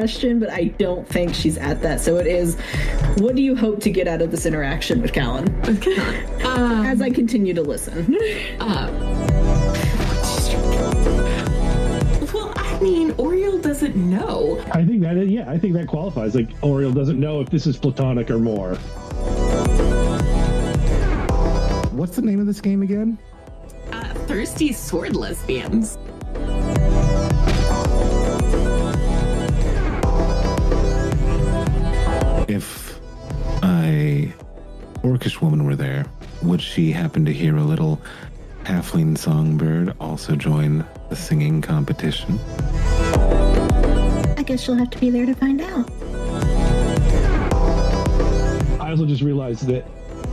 question, but I don't think she's at that. So it is, what do you hope to get out of this interaction with Kellen? As I continue to listen. Well, I mean, Oriole doesn't know. I think that qualifies. Like, Oriole doesn't know if this is platonic or more. What's the name of this game again? Thirsty Sword Lesbians. If a orcish woman were there, would she happen to hear a little halfling songbird also join the singing competition? I guess you'll have to be there to find out. I also just realized that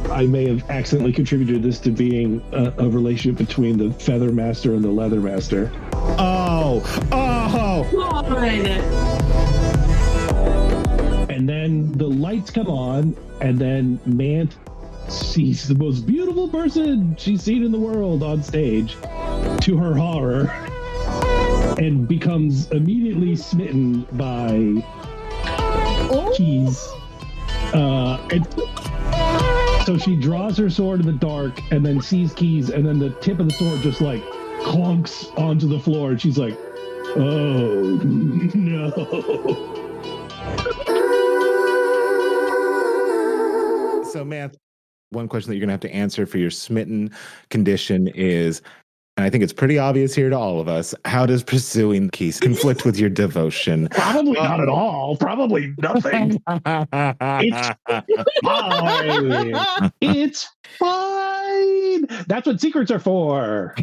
I may have accidentally contributed this to being a relationship between the Feather Master and the Leather Master. Oh! And then the lights come on, and then Manth sees the most beautiful person she's seen in the world on stage, to her horror, and becomes immediately smitten by Keys. And so she draws her sword in the dark and then sees Keys, and then the tip of the sword just like clunks onto the floor, and she's like, oh no. So, Manth, one question that you're going to have to answer for your smitten condition is, and I think it's pretty obvious here to all of us, how does pursuing Keys conflict with your devotion? Probably not at all. Probably nothing. It's fine. It's fine. That's what secrets are for.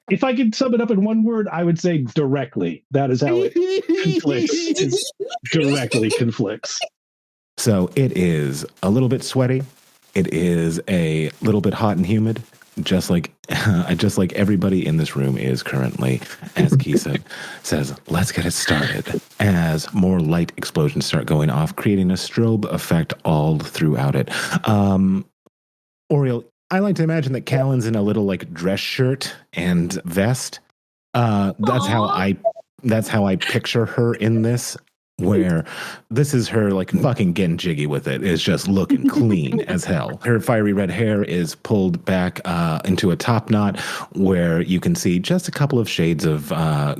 If I could sum it up in one word, I would say directly. That is how it conflicts. It directly conflicts. So it is a little bit sweaty. It is a little bit hot and humid, just like everybody in this room is currently, as Kisa says, let's get it started. As more light explosions start going off, creating a strobe effect all throughout it. Oriole, I like to imagine that Callan's in a little like dress shirt and vest. That's how I picture her in this. Where this is her like fucking getting jiggy with it. It's just looking clean as hell. Her fiery red hair is pulled back into a top knot where you can see just a couple of shades of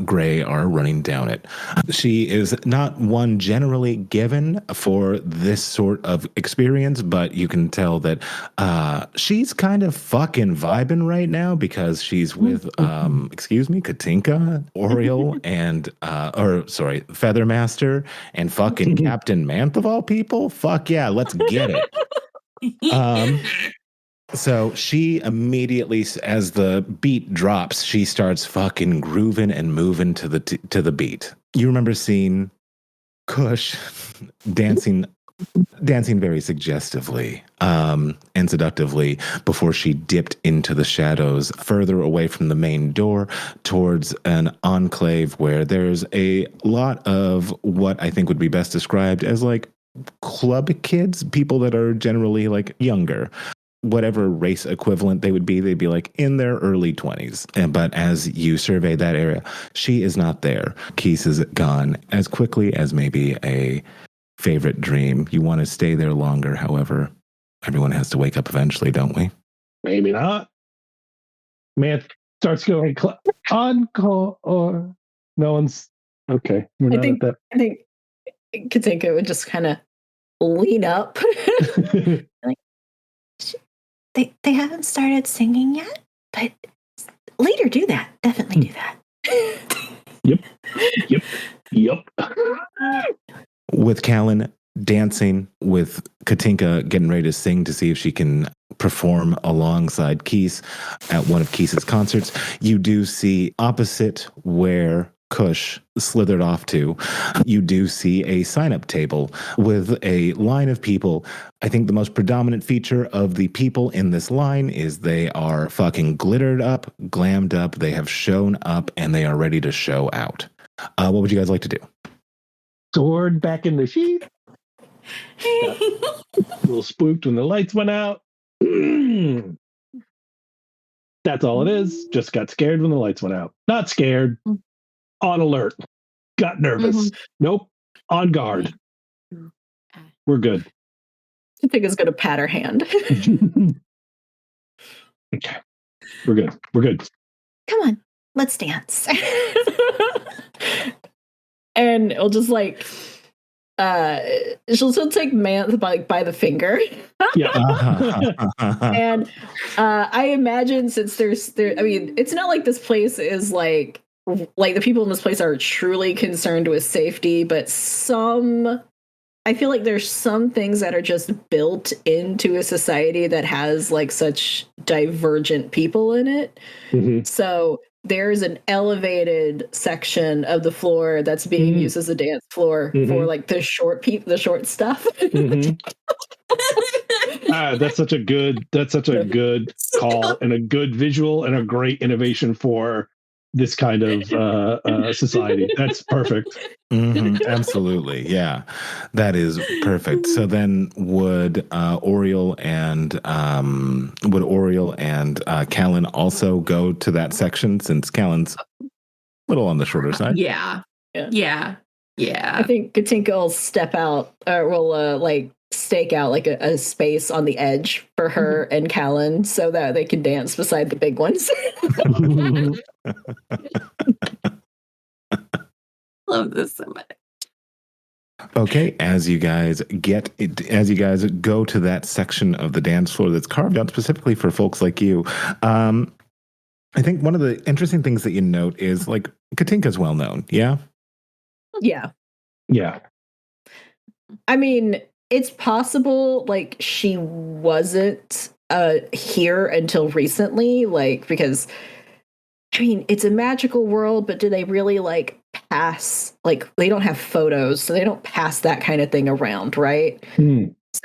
gray are running down it. She is not one generally given for this sort of experience, but you can tell that she's kind of fucking vibing right now because she's with, Katinka, Oriole, and, Feather Master, and fucking Captain Manth of all people. Fuck yeah, let's get it. So she immediately, as the beat drops, she starts fucking grooving and moving to the beat. You remember seeing Kush dancing very suggestively and seductively before she dipped into the shadows further away from the main door towards an enclave where there's a lot of what I think would be best described as like club kids, people that are generally like younger. Whatever race equivalent they would be, they'd be like in their early 20s. But as you survey that area, she is not there. Keys is gone as quickly as maybe a favorite dream. You want to stay there longer, however, everyone has to wake up eventually, don't we? Maybe not. Manth starts going encore, or no one's okay. I think Katinka would just kind of lean up. Like, they haven't started singing yet, but later do that. Definitely do that. Yep. With Kellen dancing, with Katinka getting ready to sing to see if she can perform alongside Keys at one of Keys's concerts, you do see opposite where Kush slithered off to, you do see a sign-up table with a line of people. I think the most predominant feature of the people in this line is they are fucking glittered up, glammed up, they have shown up, and they are ready to show out. What would you guys like to do? Sword back in the sheath. A little spooked when the lights went out. That's all it is. Just got scared when the lights went out. Not scared. on alert. Got nervous. Nope. On guard. We're good. I think it's going to pat her hand. Okay. We're good. We're good. Come on, let's dance. And it'll just like, she'll still take Manth by the finger. Yeah. And I imagine since I mean, it's not like this place is like the people in this place are truly concerned with safety, but I feel like there's some things that are just built into a society that has like such divergent people in it. So there's an elevated section of the floor that's being used as a dance floor for like the short stuff. That's such a good call and a good visual and a great innovation for this kind of society. That's perfect. Absolutely, yeah, that is perfect. So then, would Oriole and Kellen also go to that section since Kellen's a little on the shorter side? Yeah. I think Katinka will step out, or will like stake out like a space on the edge for her and Kellen so that they can dance beside the big ones. Love this so much. Okay, as you guys go to that section of the dance floor that's carved out specifically for folks like you, I think one of the interesting things that you note is like Katinka's well known, yeah? Yeah. I mean, it's possible like she wasn't here until recently, like, because I mean, it's a magical world, but do they really like pass, like they don't have photos, so they don't pass that kind of thing around, right?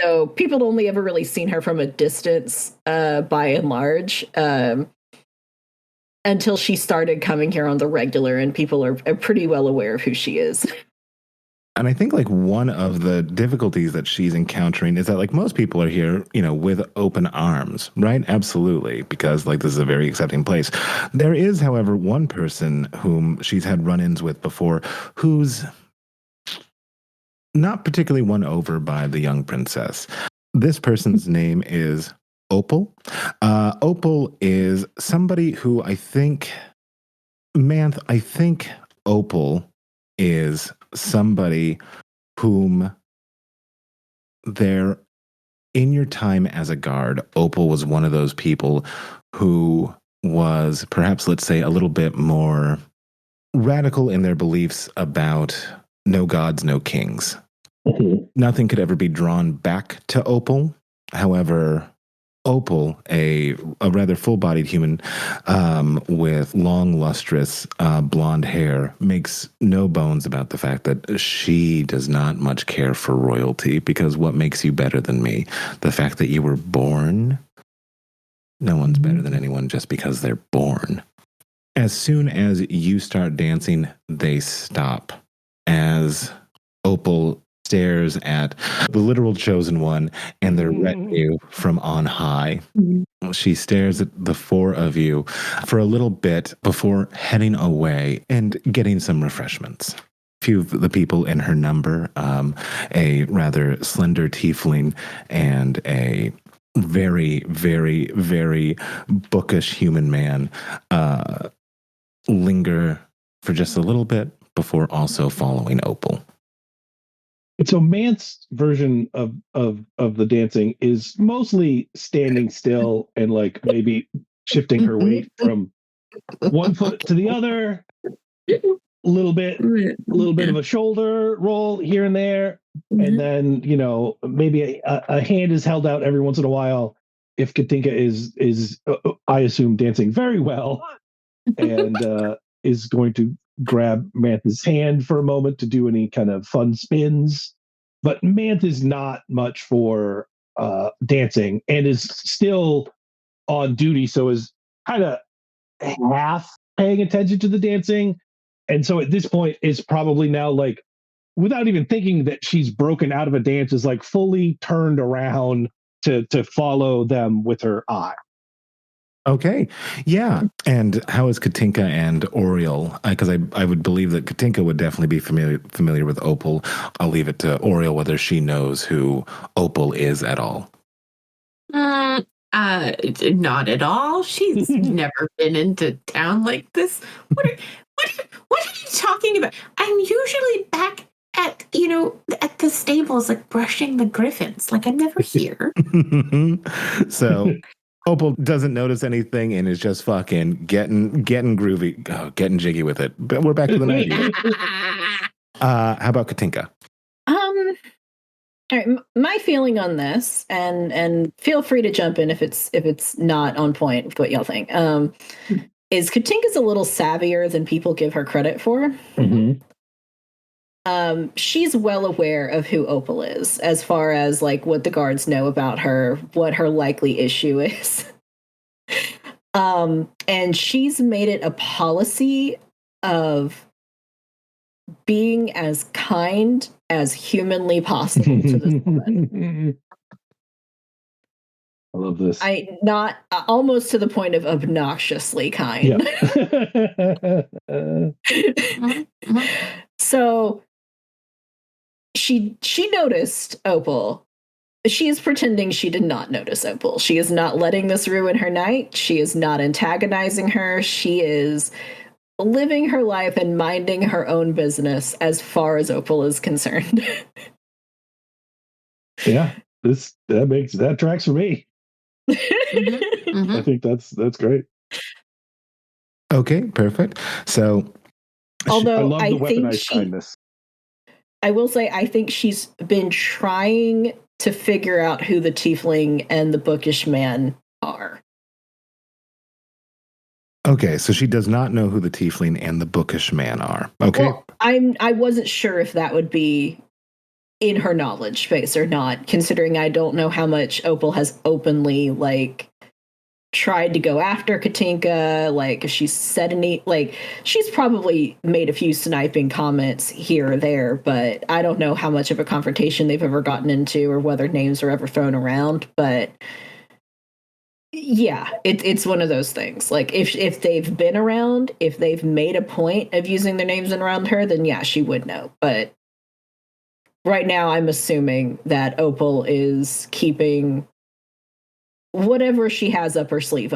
So people only ever really seen her from a distance, by and large, until she started coming here on the regular, and people are pretty well aware of who she is. And I think like one of the difficulties that she's encountering is that like most people are here, with open arms, right? Absolutely. Because like this is a very accepting place. There is, however, one person whom she's had run-ins with before who's not particularly won over by the young princess. This person's name is Opal. Opal is somebody who I think Opal is somebody whom in your time as a guard, Opal was one of those people who was perhaps, let's say, a little bit more radical in their beliefs about no gods, no kings. Nothing could ever be drawn back to Opal. However, Opal, a rather full-bodied human with long, lustrous blonde hair, makes no bones about the fact that she does not much care for royalty, because what makes you better than me? The fact that you were born? No one's better than anyone just because they're born. As soon as you start dancing, they stop. As Opal stares at the literal chosen one and their retinue from on high. She stares at the four of you for a little bit before heading away and getting some refreshments. A few of the people in her number, a rather slender tiefling and a very, very, very bookish human man, linger for just a little bit before also following Opal. So Manth's version of the dancing is mostly standing still and like maybe shifting her weight from one foot to the other, a little bit of a shoulder roll here and there, and then maybe a hand is held out every once in a while if Katinka is I assume dancing very well and is going to grab Manth's hand for a moment to do any kind of fun spins. But Manth is not much for dancing and is still on duty, so is kind of half paying attention to the dancing. And so at this point is probably now like, without even thinking that she's broken out of a dance, is like fully turned around to follow them with her eye. Okay. Yeah. And how is Katinka and Oriole? Because I would believe that Katinka would definitely be familiar with Opal. I'll leave it to Oriole whether she knows who Opal is at all. Not at all. She's never been into town like this. What are you talking about? I'm usually back at at the stables, like brushing the griffins. Like I'm never here. So Opal doesn't notice anything and is just fucking getting groovy, getting jiggy with it. But we're back to the 90s. How about Katinka? All right, my feeling on this, and feel free to jump in if it's not on point with what y'all think. Is Katinka's a little savvier than people give her credit for. Mm-hmm. She's well aware of who Opal is, as far as like what the guards know about her, what her likely issue is. And she's made it a policy of being as kind as humanly possible to this woman. I love this. Not almost to the point of obnoxiously kind. Yeah. So she noticed Opal. She is pretending she did not notice Opal. She is not letting this ruin her night. She is not antagonizing her. She is living her life and minding her own business as far as Opal is concerned. Yeah, that tracks for me. I think that's great. Okay, perfect. So, although I love the weaponized kindness. I will say, I think she's been trying to figure out who the tiefling and the bookish man are. Okay, so she does not know who the tiefling and the bookish man are. Okay. Well, I wasn't sure if that would be in her knowledge base or not, considering I don't know how much Opal has openly like tried to go after Katinka. Like if she's said any, like she's probably made a few sniping comments here or there, but I don't know how much of a confrontation they've ever gotten into or whether names are ever thrown around. But yeah, it's one of those things. Like if they've been around, if they've made a point of using their names around her, then yeah, she would know. But right now, I'm assuming that Opal is keeping whatever she has up her sleeve.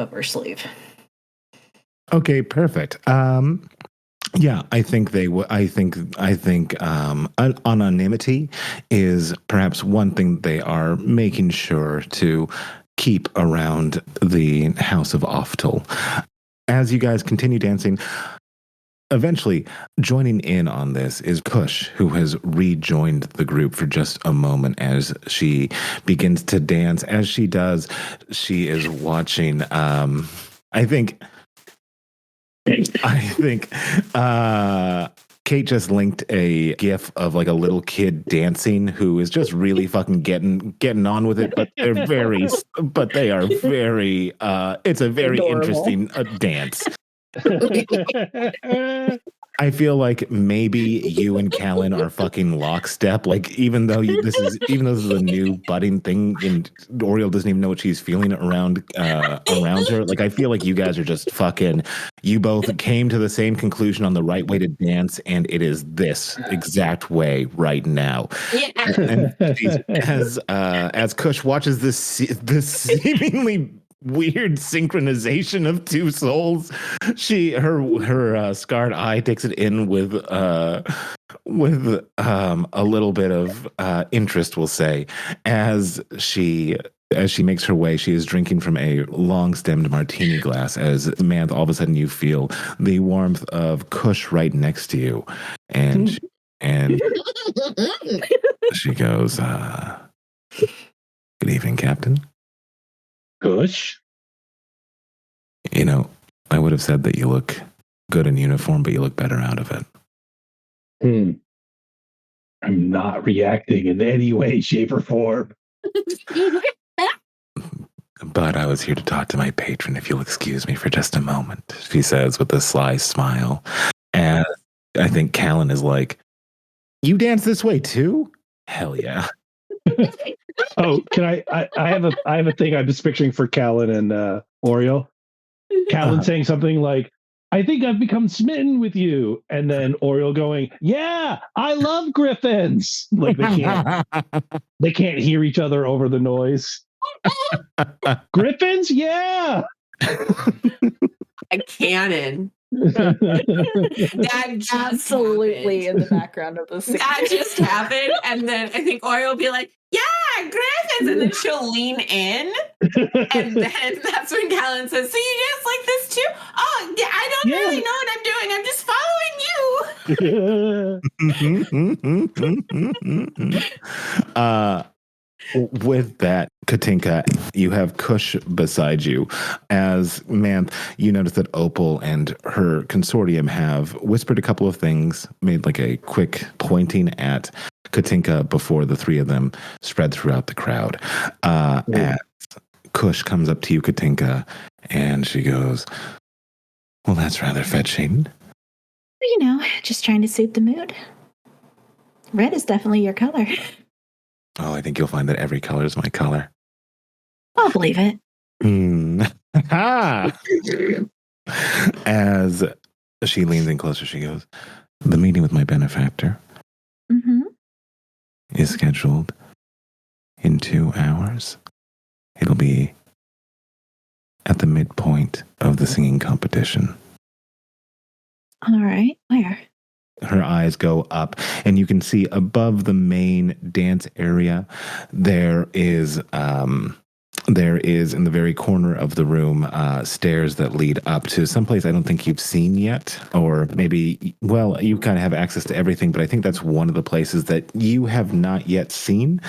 Okay, perfect. Yeah, I think they would. I think anonymity is perhaps one thing they are making sure to keep around the House of Offtil. As you guys continue dancing, eventually joining in on this is Kush, who has rejoined the group for just a moment as she begins to dance. As she does, she is watching. I think Kate just linked a GIF of like a little kid dancing who is just really fucking getting on with it, but they are very it's a very adorable. interesting dance. I feel like maybe you and Kellen are fucking lockstep. Like even though this is a new budding thing, and Oriole doesn't even know what she's feeling around her. Like I feel like you guys are just fucking. You both came to the same conclusion on the right way to dance, and it is this exact way right now. Yeah. And as Kush watches this seemingly weird synchronization of two souls, her scarred eye takes it in with a little bit of interest, we'll say, as she makes her way. She is drinking from a long-stemmed martini glass. As Manth, all of a sudden you feel the warmth of Kush right next to you, and she goes, "Good evening, Captain." Kush? You know, I would have said that you look good in uniform, but you look better out of it. I'm not reacting in any way, shape, or form. But I was here to talk to my patron, if you'll excuse me for just a moment, she says with a sly smile. And I think Kellen is like, you dance this way too? Hell yeah. Oh, can I have a thing I'm just picturing for Kellen and Oriole. Callan saying something like, I think I've become smitten with you. And then Oriole going, yeah, I love griffins. Like they can't hear each other over the noise. Griffins, yeah. A cannon. That just Absolutely happened. in the background of the scene. That just happened. And then I think Oriole will be like, yeah, griffins. And then she'll lean in. And then that's when Kellen says, so you just like this too? Oh, yeah, I don't really know what I'm doing. I'm just following you. With that, Katinka, you have Kush beside you. As Manth, you notice that Opal and her consortium have whispered a couple of things, made like a quick pointing at Katinka before the three of them spread throughout the crowd. As Kush comes up to you, Katinka, and she goes, well, that's rather fetching. You know, just trying to suit the mood. Red is definitely your color. Oh, I think you'll find that every color is my color. I'll believe it. As she leans in closer, she goes, the meeting with my benefactor is scheduled in 2 hours. It'll be at the midpoint of the singing competition. All right. Where? Her eyes go up, and you can see above the main dance area, there is in the very corner of the room stairs that lead up to someplace I don't think you've seen yet, or maybe, well, you kind of have access to everything, but I think that's one of the places that you have not yet seen.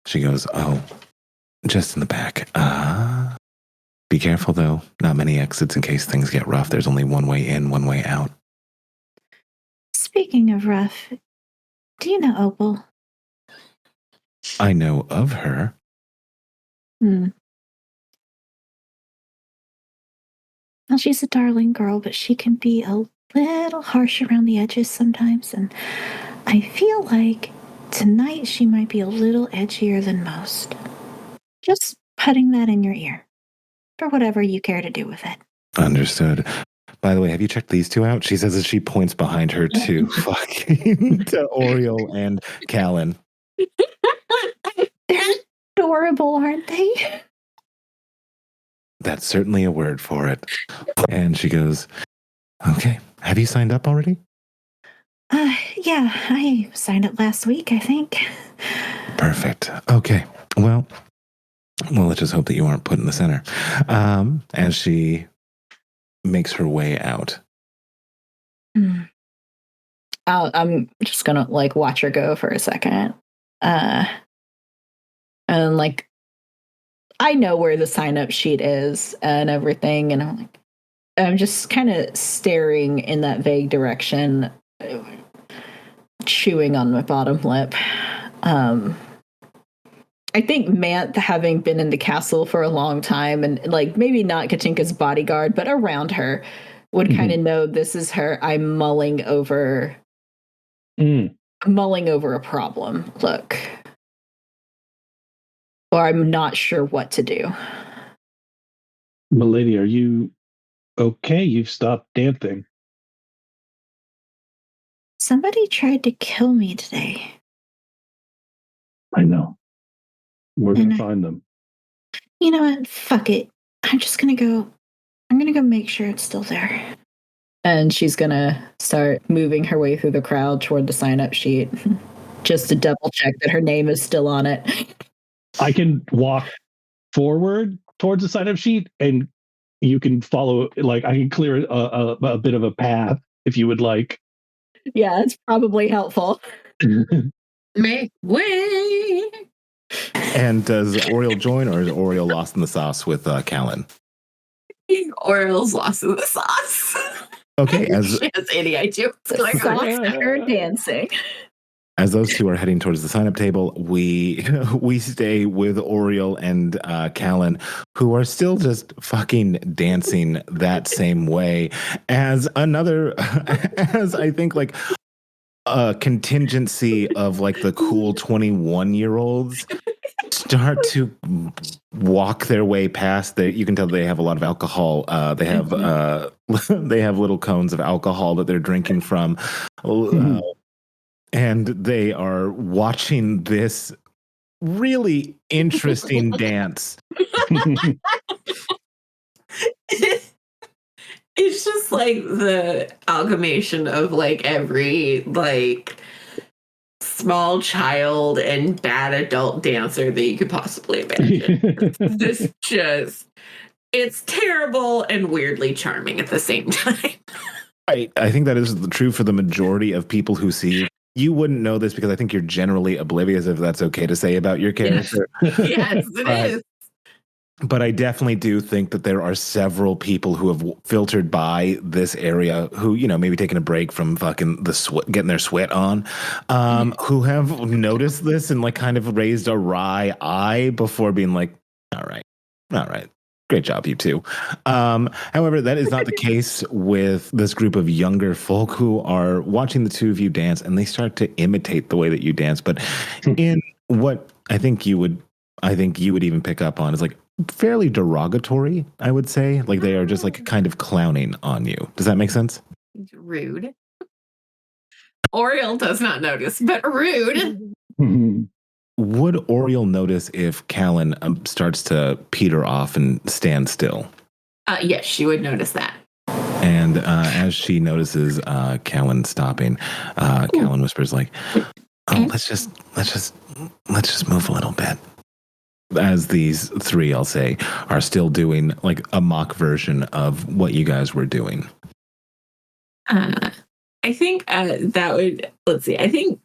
She goes, oh, just in the back. Be careful, though. Not many exits in case things get rough. There's only one way in, one way out. Speaking of rough, do you know Opal? I know of her. Well, she's a darling girl, but she can be a little harsh around the edges sometimes, and I feel like tonight she might be a little edgier than most. Just putting that in your ear, for whatever you care to do with it. Understood. By the way, have you checked these two out? She says as she points behind her to fucking to Oriole and Kellen. They're adorable, aren't they? That's certainly a word for it. And she goes, okay, have you signed up already? Yeah, I signed up last week, I think. Perfect. Okay. Well, let's just hope that you aren't put in the center. As she makes her way out. I'm just gonna like watch her go for a second. And like I know where the sign up sheet is and everything, and I'm just kind of staring in that vague direction, chewing on my bottom lip. I think Manth, having been in the castle for a long time, and like maybe not Katinka's bodyguard, but around her, would kind of know this is her. I'm mulling over a problem. Look, or I'm not sure what to do. Milady, are you okay? You've stopped dancing. Somebody tried to kill me today. I know. We're going to find them. You know what? Fuck it. I'm going to go make sure it's still there. And she's going to start moving her way through the crowd toward the sign-up sheet, just to double check that her name is still on it. I can walk forward towards the sign-up sheet, and you can follow, like, I can clear a bit of a path if you would like. Yeah, it's probably helpful. Make way. And does Oriole join, or is Oriole lost in the sauce with Kellen? Oriole's lost in the sauce. Okay, as she has any idea what's going on. Her dancing. As those two are heading towards the sign-up table, we stay with Oriole and Kellen, who are still just fucking dancing that same way as I think like a contingency of like the cool 21-year-olds start to walk their way past. You can tell they have a lot of alcohol. They have they have little cones of alcohol that they're drinking from, and they are watching this really interesting dance. It's just like the amalgamation of like every like small child and bad adult dancer that you could possibly imagine. It's terrible and weirdly charming at the same time. I think that is true for the majority of people who see. You wouldn't know this because I think you're generally oblivious, if that's okay to say about your character. Yes, it is. But I definitely do think that there are several people who have filtered by this area who, maybe taking a break from fucking getting their sweat on, who have noticed this and like kind of raised a wry eye before being like, all right. Great job, you two. However, that is not the case with this group of younger folk who are watching the two of you dance, and they start to imitate the way that you dance. But in what I think you would even pick up on is like fairly derogatory, I would say. Like they are just like kind of clowning on you. Does that make sense? Rude. Oriole does not notice, but rude. Would Oriole notice if Kellen starts to peter off and stand still? Yes, she would notice that. And as she notices Kellen stopping, Kellen whispers like, "Oh, let's just move a little bit." As these three, I'll say, are still doing like a mock version of what you guys were doing. I think that would, let's see, I think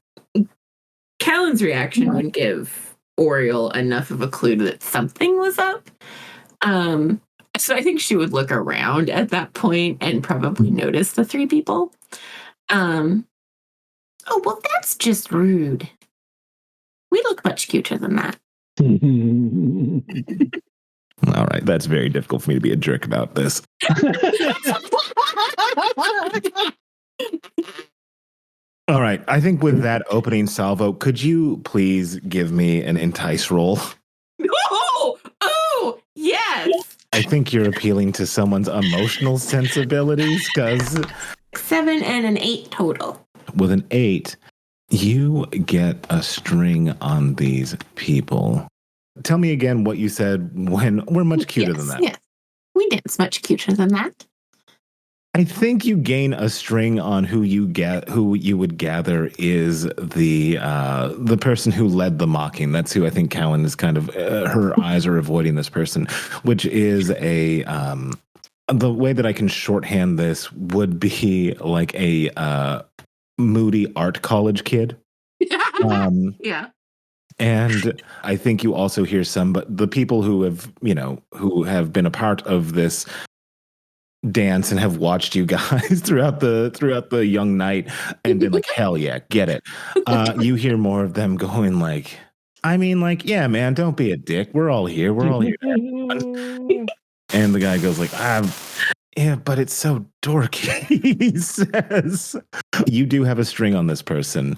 Kellen's reaction would give Oriole enough of a clue that something was up. So I think she would look around at that point and probably notice the three people. Oh, well, that's just rude. We look much cuter than that. All right, that's very difficult for me to be a jerk about this. All right, I think with that opening salvo, could you please give me an entice roll? Oh, yes. I think you're appealing to someone's emotional sensibilities, because 7 and an 8 total. With an 8, you get a string on these people. Tell me again what you said when we're much cuter than that. Yes, we dance much cuter than that. I think you gain a string on who you would gather is the person who led the mocking. That's who I think Kellen is kind of her eyes are avoiding this person, which is the way that I can shorthand this would be like a moody art college kid. Yeah. And I think you also hear but the people who have been a part of this dance and have watched you guys throughout the young night and been like, hell yeah, get it. You hear more of them going like, yeah, man, don't be a dick. We're all here. We're all here to have fun. And the guy goes like, yeah, but it's so dorky, he says. You do have a string on this person.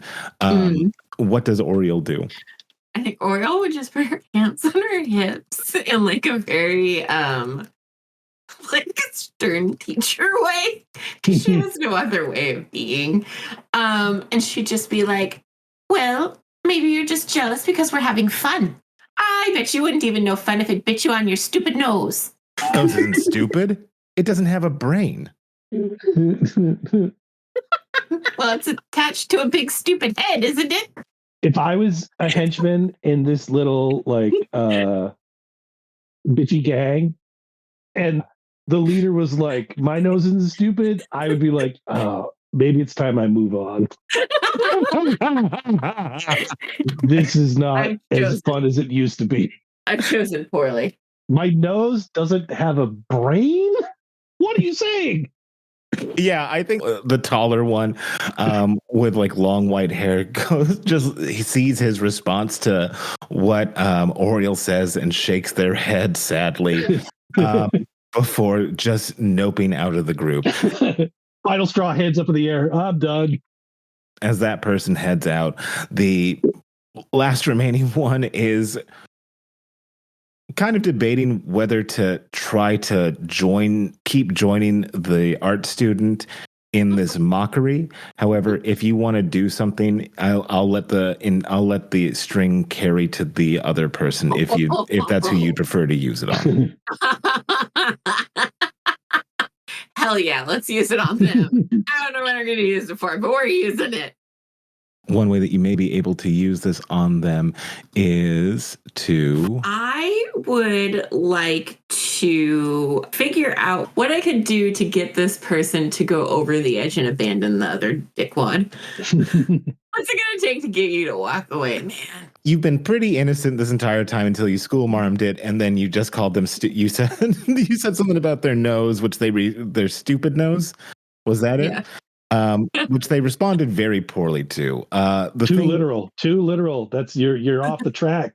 What does Oriole do? I think Oriole would just put her hands on her hips in like a very like a stern teacher way. She has no other way of being. And she'd just be like, well, maybe you're just jealous because we're having fun. I bet you wouldn't even know fun if it bit you on your stupid nose. Nose isn't stupid. It doesn't have a brain. Well, it's attached to a big stupid head, isn't it? If I was a henchman in this little like bitchy gang and the leader was like, my nose isn't stupid, I would be like, oh, maybe it's time I move on. This is not as fun as it used to be. I've chosen poorly. My nose doesn't have a brain? What are you saying? Yeah, I think the taller one with like long white hair he sees his response to what Oriole says and shakes their head sadly before just noping out of the group. Final straw, heads up in the air. I'm done. As that person heads out, the last remaining one is kind of debating whether to try to keep joining the art student in this mockery. However, if you want to do something, I'll let the string carry to the other person if that's who you prefer to use it on. Hell yeah, let's use it on them. I don't know what I'm going to use it for, but we're using it. One way that you may be able to use this on them is to... I would like to figure out what I could do to get this person to go over the edge and abandon the other dickwad. What's it going to take to get you to walk away, man? You've been pretty innocent this entire time until you school-marmed it, and then you just called them... you said something about their nose, which their stupid nose. Was that it? Yeah. Which they responded very poorly to. Too literal. That's you're off the track.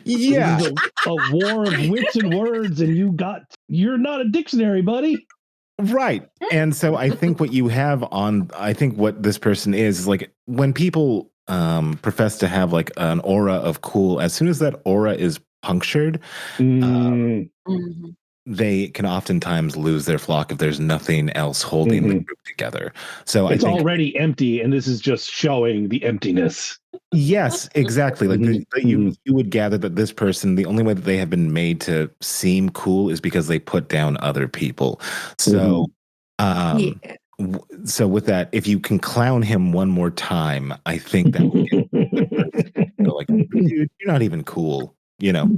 Yeah, this is a war of wits and words, and you're not a dictionary, buddy. Right. And so I think what you have what this person is like when people profess to have like an aura of cool, as soon as that aura is punctured, they can oftentimes lose their flock if there's nothing else holding the group together. So it's I think already empty, and this is just showing the emptiness. Yes, exactly. Like you would gather that this person, the only way that they have been made to seem cool is because they put down other people. So, so with that, if you can clown him one more time, I think that would get like, dude, you're not even cool, you know.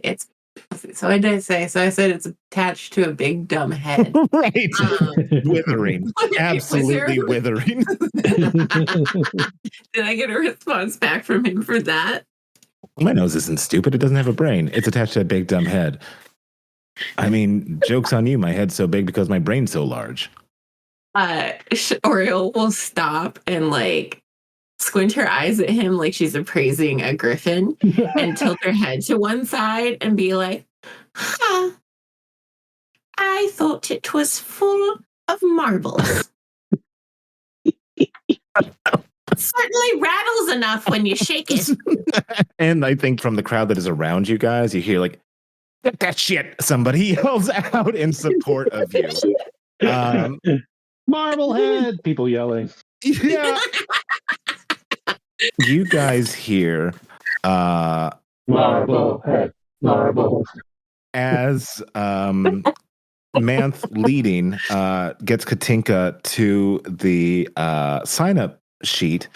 It's so what did I say? So I said it's attached to a big dumb head. Right. Withering. Absolutely withering. Did I get a response back from him for that? My nose isn't stupid. It doesn't have a brain. It's attached to a big dumb head. I mean, joke's on you. My head's so big because my brain's so large. Oriole will stop and like squint her eyes at him like she's appraising a griffin and tilt her head to one side and be like, huh, I thought it was full of marbles. Certainly rattles enough when you shake it. And I think from the crowd that is around you guys, you hear like, get that shit, somebody yells out in support of you. Marblehead, people yelling. Yeah. You guys hear Marblehead, marble. As Manth leading gets Katinka to the sign-up sheet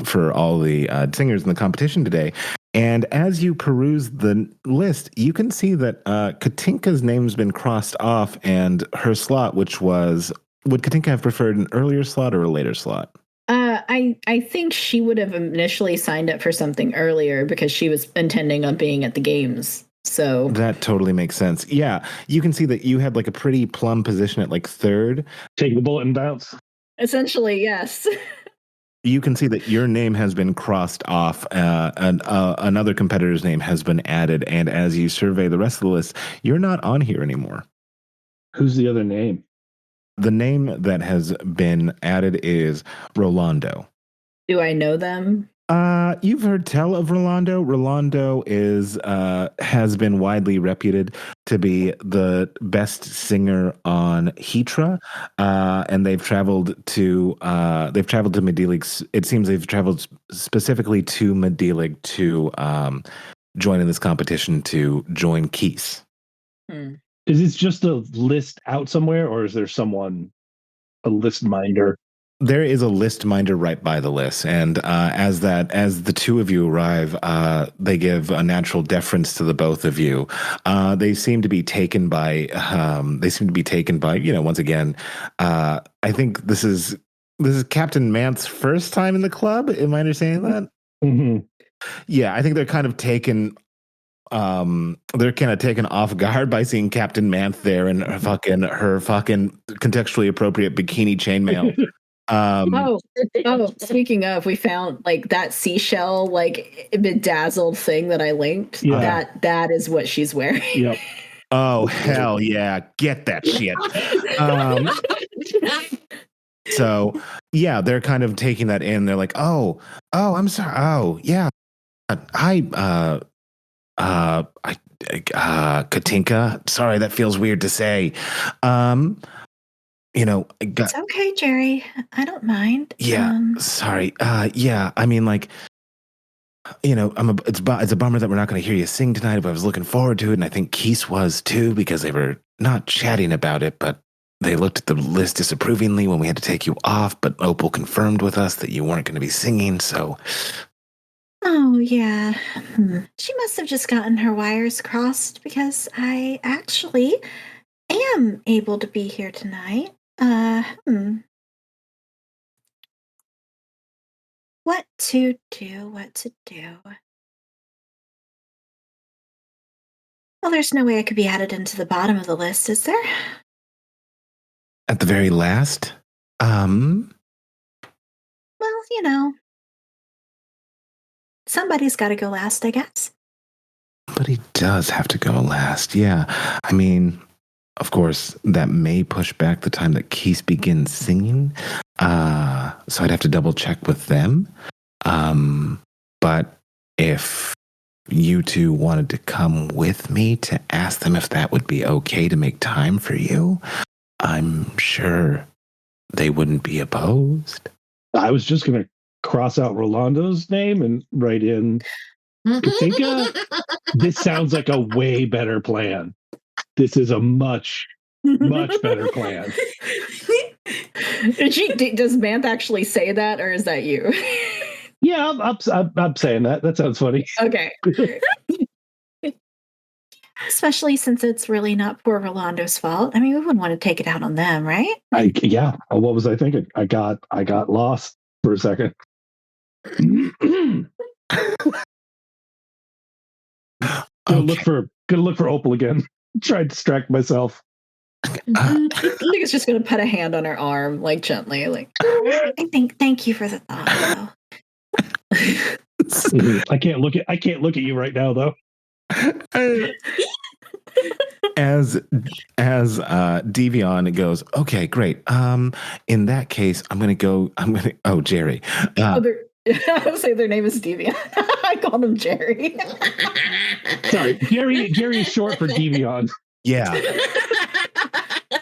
for all the singers in the competition today. And as you peruse the list, you can see that Katinka's name's been crossed off, and her slot, which was... Would Katinka have preferred an earlier slot or a later slot? I think she would have initially signed up for something earlier because she was intending on being at the games. So that totally makes sense. Yeah, you can see that you had like a pretty plum position at like third. Take the bullet and bounce. Essentially, yes. You can see that your name has been crossed off and another competitor's name has been added. And as you survey the rest of the list, you're not on here anymore. Who's the other name? The name that has been added is Rolando. Do I know them? You've heard tell of Rolando. Rolando has been widely reputed to be the best singer on Hetra, and they've traveled to Medelig. It seems they've traveled specifically to Medelig to join in this competition to join Keys. Is this just a list out somewhere, or is there a list minder? There is a list minder right by the list, and as the two of you arrive, they give a natural deference to the both of you. They seem to be taken by. Once again, I think this is Captain Manth's first time in the club. Am I understanding that? Mm-hmm. Yeah, I think they're kind of taken. They're kind of taken off guard by seeing Captain Manth there in her fucking contextually appropriate bikini chainmail. Speaking of, we found like that seashell like bedazzled thing that I linked. Yeah. That is what she's wearing. Yep. Oh hell yeah! Get that shit. So yeah, they're kind of taking that in. They're like, oh, I'm sorry. Oh, yeah. Katinka. Sorry, that feels weird to say. It's okay, Jerry. I don't mind. Yeah, sorry. Yeah, I mean, like, it's a bummer that we're not going to hear you sing tonight, but I was looking forward to it, and I think Keese was too, because they were not chatting about it, but they looked at the list disapprovingly when we had to take you off, but Opal confirmed with us that you weren't going to be singing, so... Oh, yeah. She must have just gotten her wires crossed, because I actually am able to be here tonight. What to do? Well, there's no way I could be added into the bottom of the list, is there? At the very last? Well, somebody's got to go last, I guess. But he does have to go last, yeah. I mean, of course, that may push back the time that Keese begins singing. So I'd have to double check with them. But if you two wanted to come with me to ask them if that would be okay to make time for you, I'm sure they wouldn't be opposed. I was just going to cross out Rolando's name and write in Katinka. This sounds like a way better plan. This is a much better plan. Does Manth actually say that, or is that you? Yeah, I'm saying that. That sounds funny. Okay. Especially since it's really not poor Rolando's fault. I mean, we wouldn't want to take it out on them, right? Yeah. What was I thinking? I got lost for a second. Gonna look for Opal again. Try to distract myself. I think it's just gonna put a hand on her arm, like gently, like. Thank you for the thought, though. I can't look at you right now, though. As Devion goes, okay, great. In that case, oh, Jerry. I would say their name is Devion. I called him Jerry. Sorry, Jerry is short for Devion. Yeah.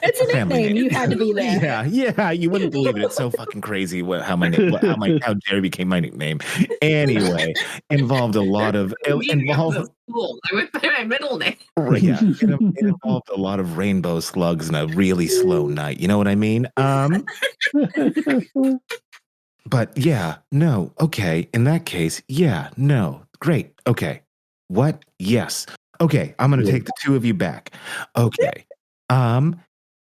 It's a nickname. You had to be there. Yeah. You wouldn't believe it. It's so fucking crazy how Jerry became my nickname. Anyway, involved a lot of I would say my middle name. Yeah, it involved a lot of rainbow slugs and a really slow night. You know what I mean? But yeah, no, okay. In that case, yeah, no, great, okay. What? Yes. Okay, I'm gonna take the two of you back. Okay.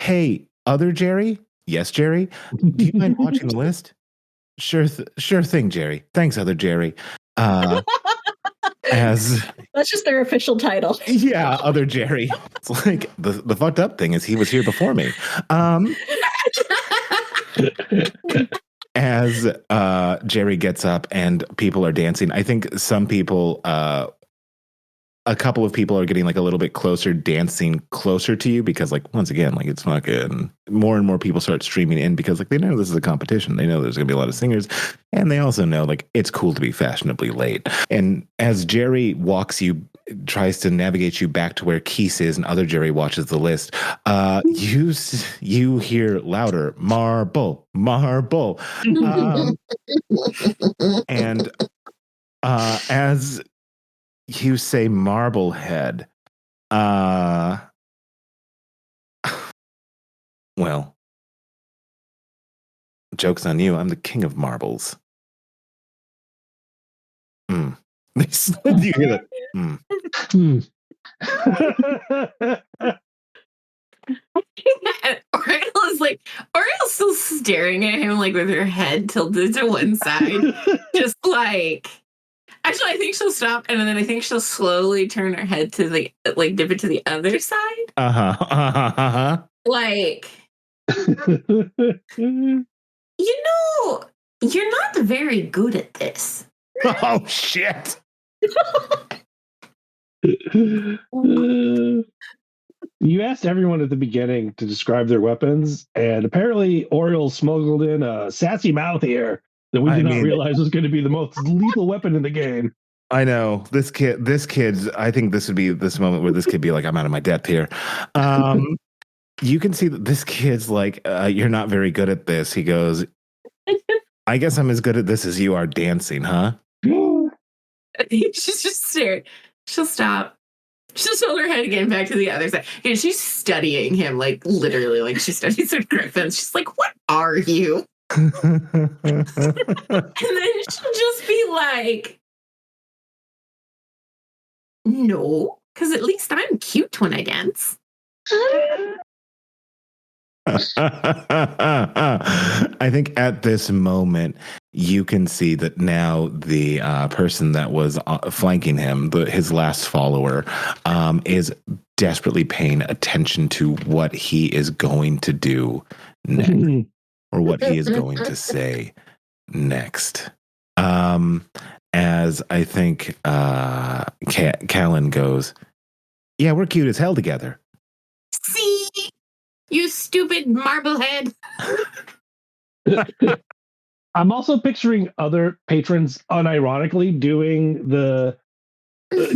Hey, other Jerry? Yes, Jerry? Do you mind watching the list? Sure thing, Jerry. Thanks, other Jerry. As that's just their official title. Yeah, other Jerry. It's like the fucked up thing is he was here before me. As Jerry gets up and people are dancing, I think some people, a couple of people are getting like a little bit closer, dancing closer to you because, like, once again, like it's fucking more and more people start streaming in because, like, they know this is a competition. They know there's going to be a lot of singers, and they also know like it's cool to be fashionably late. And as Jerry tries to navigate you back to where Keese is, and other Jerry watches the list, you hear louder, marble. And as you say Marblehead, well, joke's on you, I'm the king of marbles. You hear that? Oriel's still staring at him like with her head tilted to one side, just like. Actually, I think she'll stop, and then I think she'll slowly turn her head to dip it to the other side. Like, you're not very good at this. Oh shit. You asked everyone at the beginning to describe their weapons, and apparently Oriole smuggled in a sassy mouth here that we did not realize was going to be the most lethal weapon in the game. I know this kid. I think this would be this moment where this kid be like, "I'm out of my depth here." You can see that this kid's like, "You're not very good at this." He goes, "I guess I'm as good at this as you are dancing, huh?" She's just staring. She'll stop. She'll tilt her head again back to the other side. And she's studying him, like literally, like she studies the griffins. She's like, "What are you?" And then she'll just be like, "No, because at least I'm cute when I dance." I think at this moment you can see that now the person that was flanking him, his last follower, is desperately paying attention to what he is going to do next, or what he is going to say next. As I think Kellen goes, "Yeah, we're cute as hell together." See? You stupid marblehead. I'm also picturing other patrons unironically doing the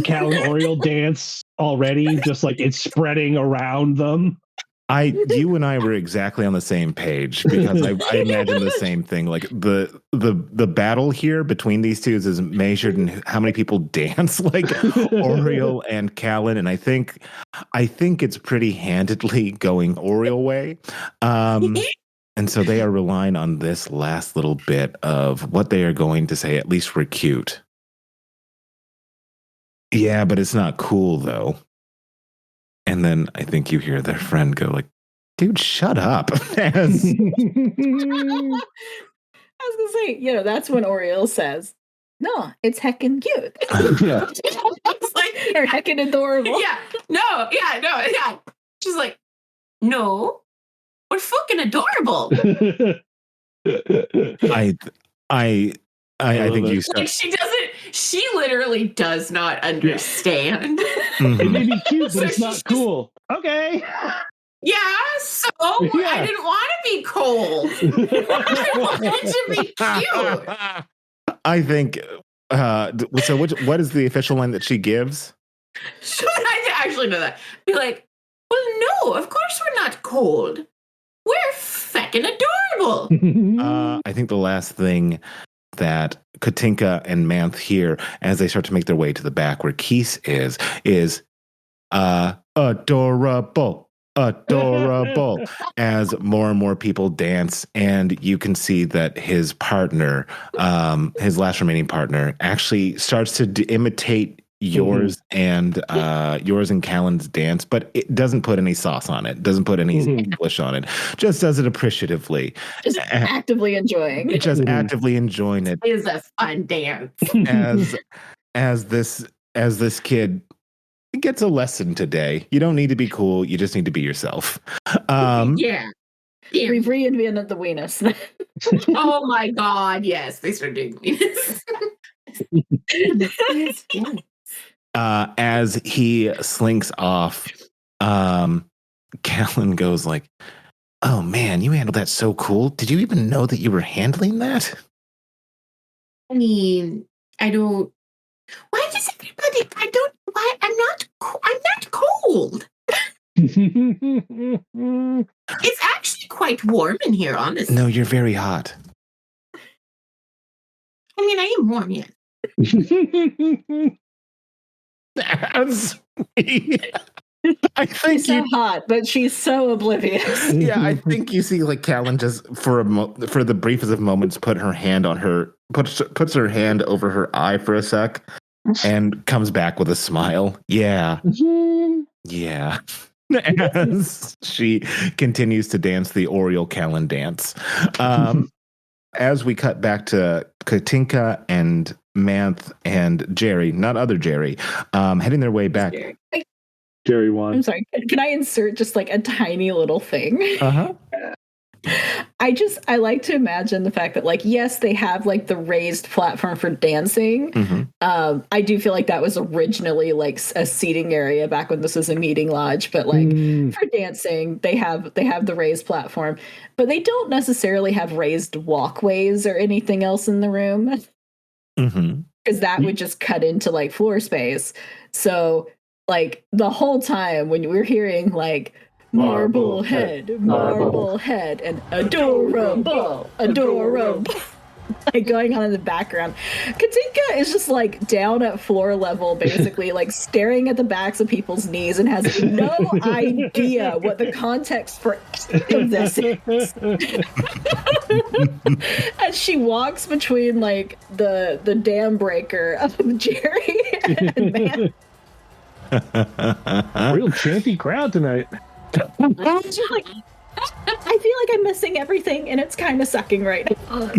Kellen Oriole dance already, just like it's spreading around them. You and I were exactly on the same page, because I imagine the same thing. Like the battle here between these two is measured in how many people dance like Oriole and Kellen, and I think it's pretty handedly going Oriole way. And so they are relying on this last little bit of what they are going to say. At least we're cute. Yeah, but it's not cool though. And then I think you hear their friend go like, "Dude, shut up." I was gonna say, that's when Oriole says, "No, it's heckin' cute." Yeah. It's like, Or heckin' adorable. yeah. No. She's like, "No, we're fucking adorable." I think you Like she literally does not understand. It may be cute, but it's not cool. Okay. Yeah, so I didn't want to be cold. I wanted to be cute. I think so what is the official line that she gives? Should I actually know that? Be like, "Well, no, of course we're not cold. We're feckin' adorable." I think the last thing that Katinka and Manth hear as they start to make their way to the back where Keese is adorable, as more and more people dance, and you can see that his partner, his last remaining partner, actually starts to imitate yours and Callan's dance, but it doesn't put any sauce on it, doesn't put any English on it, just does it appreciatively, just actively enjoying it. Actively enjoying it. It is a fun dance. as this kid gets a lesson today. You don't need to be cool, you just need to be yourself. Yeah. We've reinvented the weenus. Oh my god, yes, they start doing weenus. Yes. As he slinks off, Kellen goes like, "Oh man, you handled that so cool. Did you even know that you were handling that?" I mean, I don't. Why does everybody? I don't. Why? I'm not cold. It's actually quite warm in here, honestly. No, you're very hot. I mean, I am warm, yes. That's sweet. I think she's so hot, but she's so oblivious. Yeah, I think you see like Kellen just for the briefest of moments puts her hand over her eye for a sec, and comes back with a smile. Yeah. Yeah. As she continues to dance the Oriole Kellen dance. As we cut back to Katinka and Manth and Jerry, not other Jerry, heading their way back. Jerry won. I'm sorry. Can I insert just like a tiny little thing? Uh-huh. I like to imagine the fact that, like, yes, they have like the raised platform for dancing. I do feel like that was originally like a seating area back when this was a meeting lodge, but like for dancing, they have the raised platform, but they don't necessarily have raised walkways or anything else in the room. Because that would just cut into like floor space. So like the whole time when we're hearing like marble head, and adorable, like going on in the background, Katinka is just like down at floor level, basically like staring at the backs of people's knees and has no idea what the context for any of this is. As she walks between like the dam breaker of Jerry and Manth. Real chanty crowd tonight. She's like, I feel like I'm missing everything, and it's kind of sucking right now.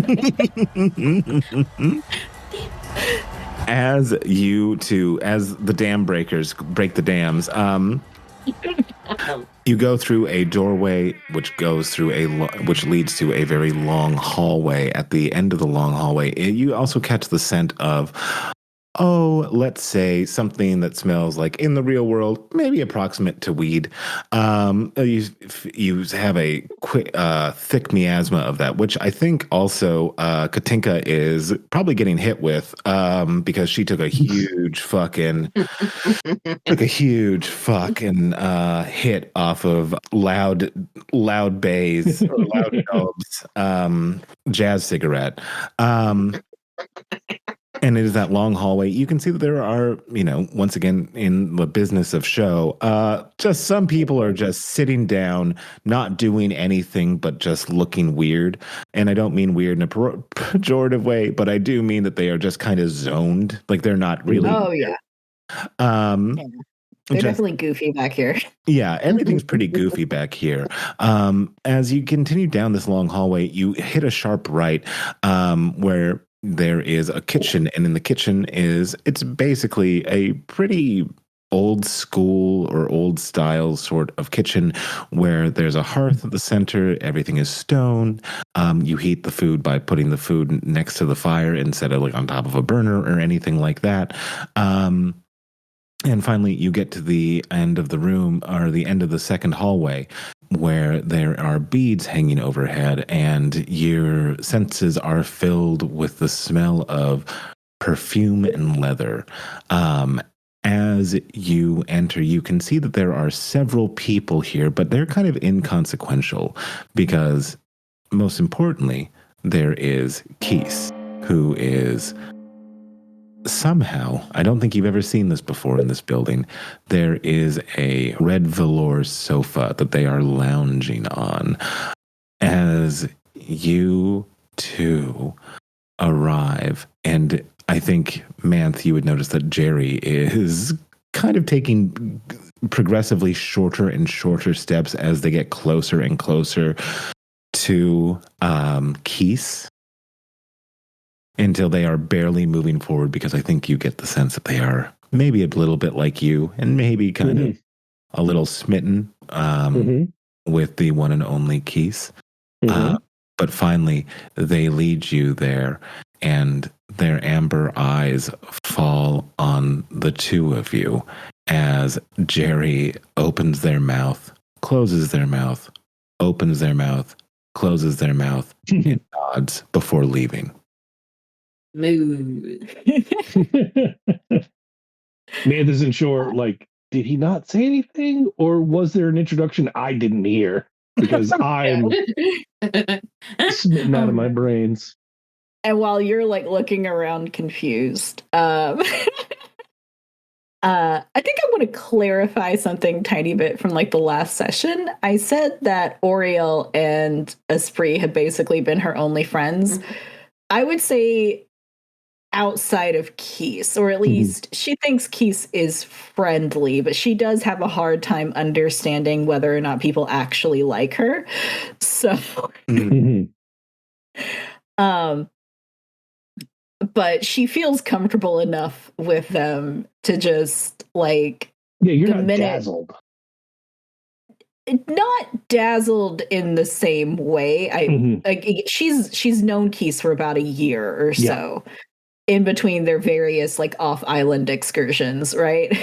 As the dam breakers break the dams, you go through a doorway which leads to a very long hallway. At the end of the long hallway, you also catch the scent of, let's say something that smells like, in the real world, maybe approximate to weed. You have a quick, thick miasma of that, which I think also Katinka is probably getting hit with because she took a huge fucking hit off of loud bays, or loud dubs, jazz cigarette. And it is that long hallway. You can see that there are, once again, in the business of show, just some people are just sitting down, not doing anything, but just looking weird. And I don't mean weird in a pejorative way, but I do mean that they are just kind of zoned. Like they're not really. Oh, yeah. They're definitely goofy back here. Yeah, everything's pretty goofy back here. As you continue down this long hallway, you hit a sharp right where there is a kitchen, and in the kitchen it's basically a pretty old school or old style sort of kitchen where there's a hearth at the center. Everything is stone. You heat the food by putting the food next to the fire instead of like on top of a burner or anything like that. And finally, you get to the end of the room, or the end of the second hallway, where there are beads hanging overhead, and your senses are filled with the smell of perfume and leather. As you enter, you can see that there are several people here, but they're kind of inconsequential because, most importantly, there is Keese, who is somehow, I don't think you've ever seen this before in this building, there is a red velour sofa that they are lounging on. As you two arrive, and I think, Manth, you would notice that Jerry is kind of taking progressively shorter and shorter steps as they get closer and closer to Keese, until they are barely moving forward, because I think you get the sense that they are maybe a little bit like you, and maybe kind of a little smitten with the one and only Keese. But finally, they lead you there, and their amber eyes fall on the two of you as Jerry opens their mouth, closes their mouth, opens their mouth, closes their mouth, and nods before leaving. Mood. Manth isn't sure, like, did he not say anything, or was there an introduction I didn't hear? Because I'm smitten out of my brains. And while you're like looking around confused, I think I want to clarify something tiny bit from like the last session. I said that Oriole and Esprit have basically been her only friends. I would say outside of Keese, or at least she thinks Keese is friendly, but she does have a hard time understanding whether or not people actually like her. So, but she feels comfortable enough with them to just like, yeah, you're not dazzled. not dazzled in the same way. She's known Keith for about a year or so, in between their various like off-island excursions, right?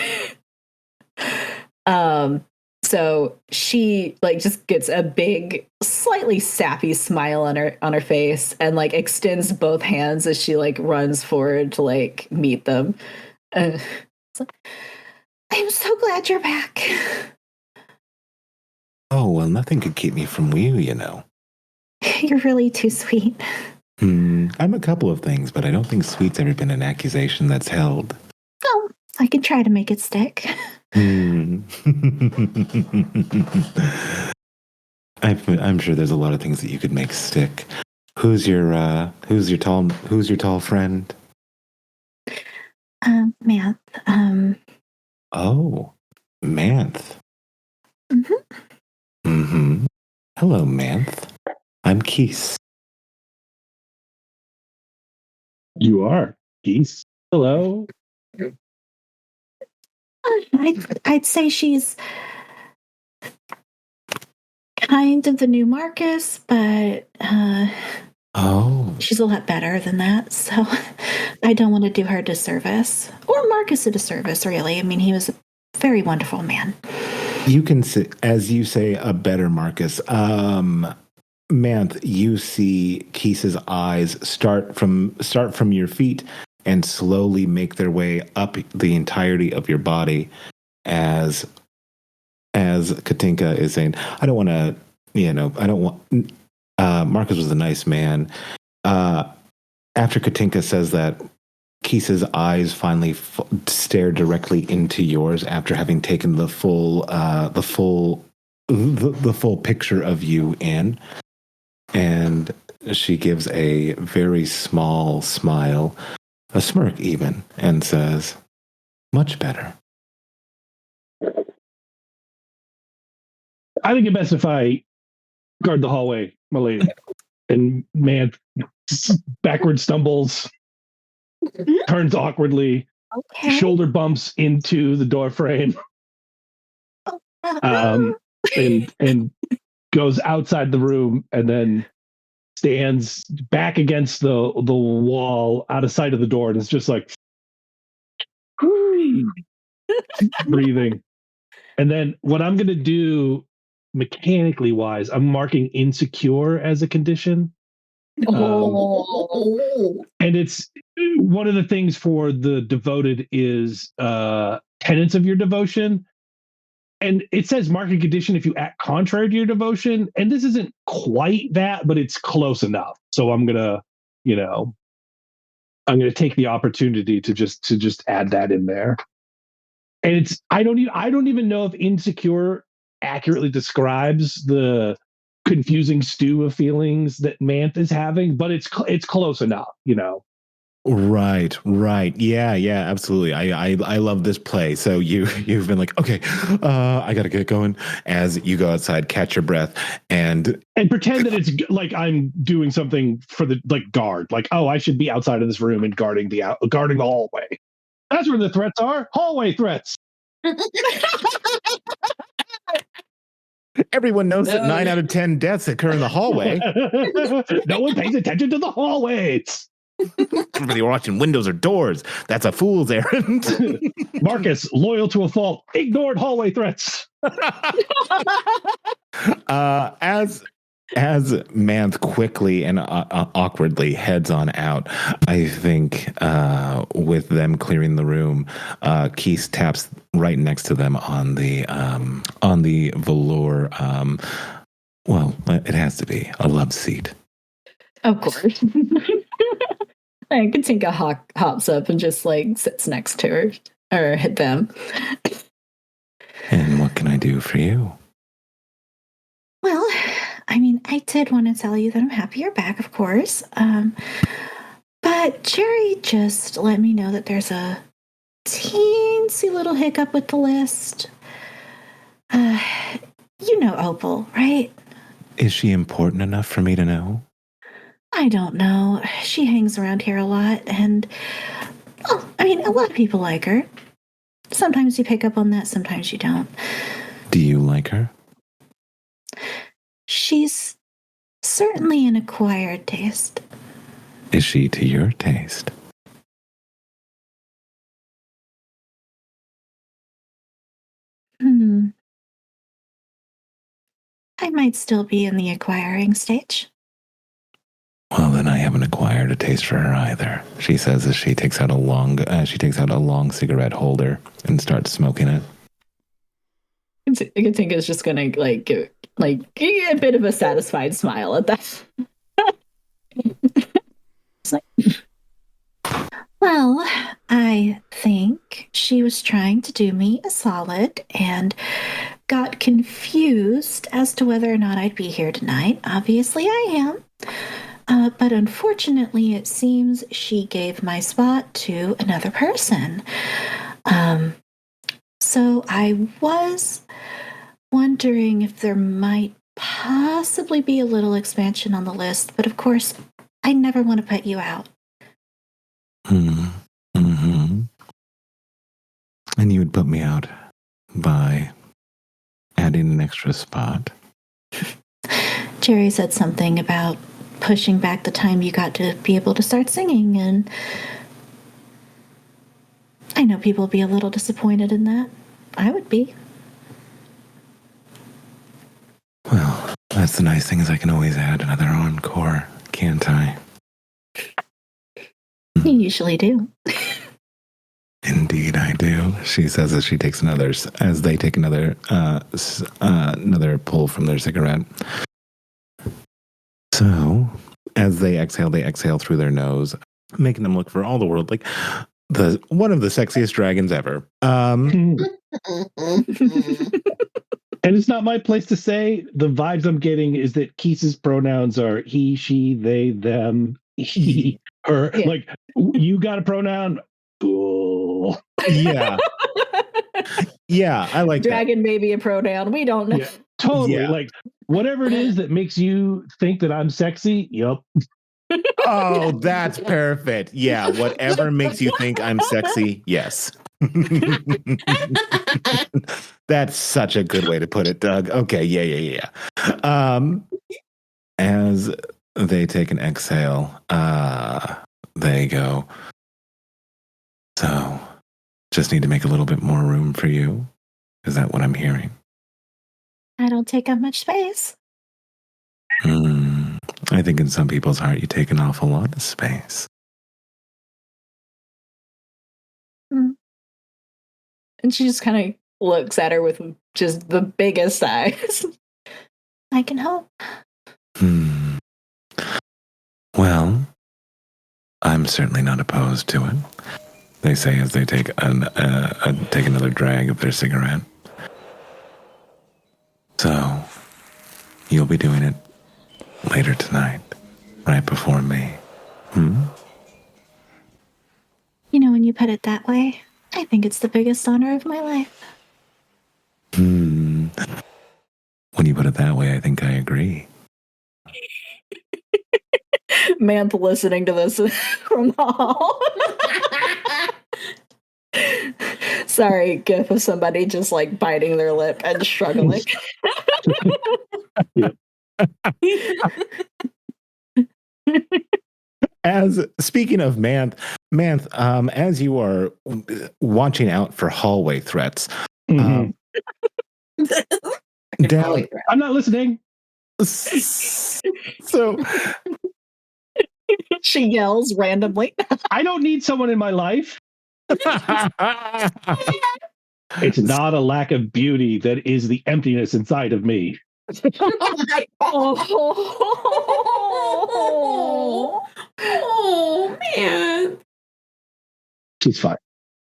So she like just gets a big, slightly sappy smile on her face and like extends both hands as she like runs forward to like meet them. So, I'm so glad you're back. Oh, well, nothing could keep me from you, you know. You're really too sweet. I'm a couple of things, but I don't think sweet's ever been an accusation that's held. Oh, I can try to make it stick. I'm sure there's a lot of things that you could make stick. Who's your tall friend? Manth. Oh, Manth. Mm-hmm. Hello, Manth. I'm Keith. You are Keith. Hello. I'd say she's kind of the new Marcus, but she's a lot better than that. So I don't want to do her a disservice, or Marcus a disservice, really. I mean, he was a very wonderful man. You can say, as you say, a better Marcus. Manth, you see Keith's eyes start from your feet and slowly make their way up the entirety of your body as Katinka is saying, I don't want to, Marcus was a nice man. After Katinka says that, Keith's eyes finally stare directly into yours after having taken the full picture of you in. And she gives a very small smile, a smirk even, and says, much better. I think it best if I guard the hallway, my lady. And man backward stumbles, turns awkwardly, shoulder bumps into the door frame, and goes outside the room, and then stands back against the wall out of sight of the door, and is just like breathing. And then what I'm going to do mechanically wise, I'm marking insecure as a condition. And it's one of the things for the devoted is tenets of your devotion. And it says market condition if you act contrary to your devotion. And this isn't quite that, but it's close enough. So I'm gonna take the opportunity to just add that in there. And I don't even know if insecure accurately describes the confusing stew of feelings that Manth is having, but it's close enough, Right. Yeah, absolutely. I love this play. So you've been like, okay, I gotta get going. As you go outside, catch your breath, and pretend that it's like I'm doing something for the guard. Like, oh, I should be outside of this room and guarding the hallway. That's where the threats are. Hallway threats. Everyone knows that 9 out of 10 deaths occur in the hallway. No one pays attention to the hallways. Everybody watching windows or doors. That's a fool's errand. Marcus, loyal to a fault, ignored hallway threats. As Manth quickly and awkwardly heads on out, I think with them clearing the room, Keith taps right next to them on the velour. Well, it has to be a love seat. Of course. And Katinka hops up and just like sits next to her or them. And what can I do for you? Well, I mean, I did want to tell you that I'm happy you're back, of course. But Jerry just let me know that there's a teensy little hiccup with the list. You know Opal, right? Is she important enough for me to know? I don't know. She hangs around here a lot, and I mean, a lot of people like her. Sometimes you pick up on that, sometimes you don't. Do you like her? she's certainly an acquired taste. Is she to your taste? I might still be in the acquiring stage. Well, then I haven't acquired a taste for her either. She says as she takes out a long cigarette holder and starts smoking it. Katinka is just gonna like give a bit of a satisfied smile at that. It's like, well, I think she was trying to do me a solid and got confused as to whether or not I'd be here tonight. Obviously, I am. But unfortunately, it seems she gave my spot to another person. So I was wondering if there might possibly be a little expansion on the list, but of course, I never want to put you out. Mm-hmm. And you would put me out by adding an extra spot. Jerry said something about pushing back the time you got to be able to start singing, and I know people will be a little disappointed in that. I would be. Well, that's the nice thing is I can always add another encore, can't I? You usually do. Indeed, I do. She says as they take another pull from their cigarette. So, as they exhale through their nose, making them look for all the world like one of the sexiest dragons ever. And it's not my place to say. The vibes I'm getting is that Keith's pronouns are he, she, they, them, he, her. Yeah. Like, you got a pronoun? Cool. Yeah. Yeah, I like Dragon may be a pronoun. We don't know. Yeah, totally. Yeah. Like, whatever it is that makes you think that I'm sexy, yup. Oh, that's perfect. Yeah, whatever makes you think I'm sexy, yes. That's such a good way to put it, Doug. Okay, yeah. As they take an exhale, they go, so just need to make a little bit more room for you. Is that what I'm hearing? I don't take up much space. I think in some people's heart you take an awful lot of space. And she just kind of looks at her with just the biggest eyes. I can hope. Well, I'm certainly not opposed to it. They say as they take another drag of their cigarette. So, you'll be doing it later tonight, right before me. You know, when you put it that way, I think it's the biggest honor of my life. When you put it that way, I think I agree. Manth listening to this from the hall. Sorry, gif of somebody just like biting their lip and struggling. As speaking of Manth, as you are watching out for hallway threats, Mhm. down. I'm not listening. So She yells randomly. I don't need someone in my life. It's not a lack of beauty that is the emptiness inside of me. Oh man. She's fine.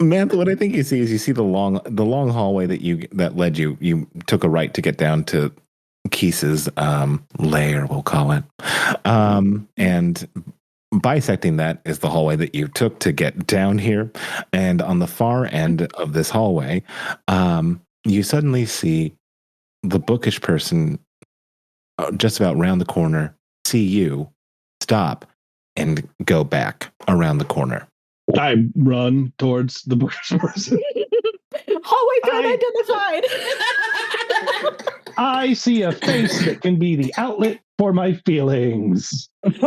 Manth, what I think you see is the long hallway that led you took a right to get down to Keith's lair, we'll call it. And bisecting that is the hallway that you took to get down here. And on the far end of this hallway, you suddenly see the bookish person just about round the corner, see you, stop, and go back around the corner. I run towards the bookish person. Hallway threat identified. I see a face that can be the outlet for my feelings. Get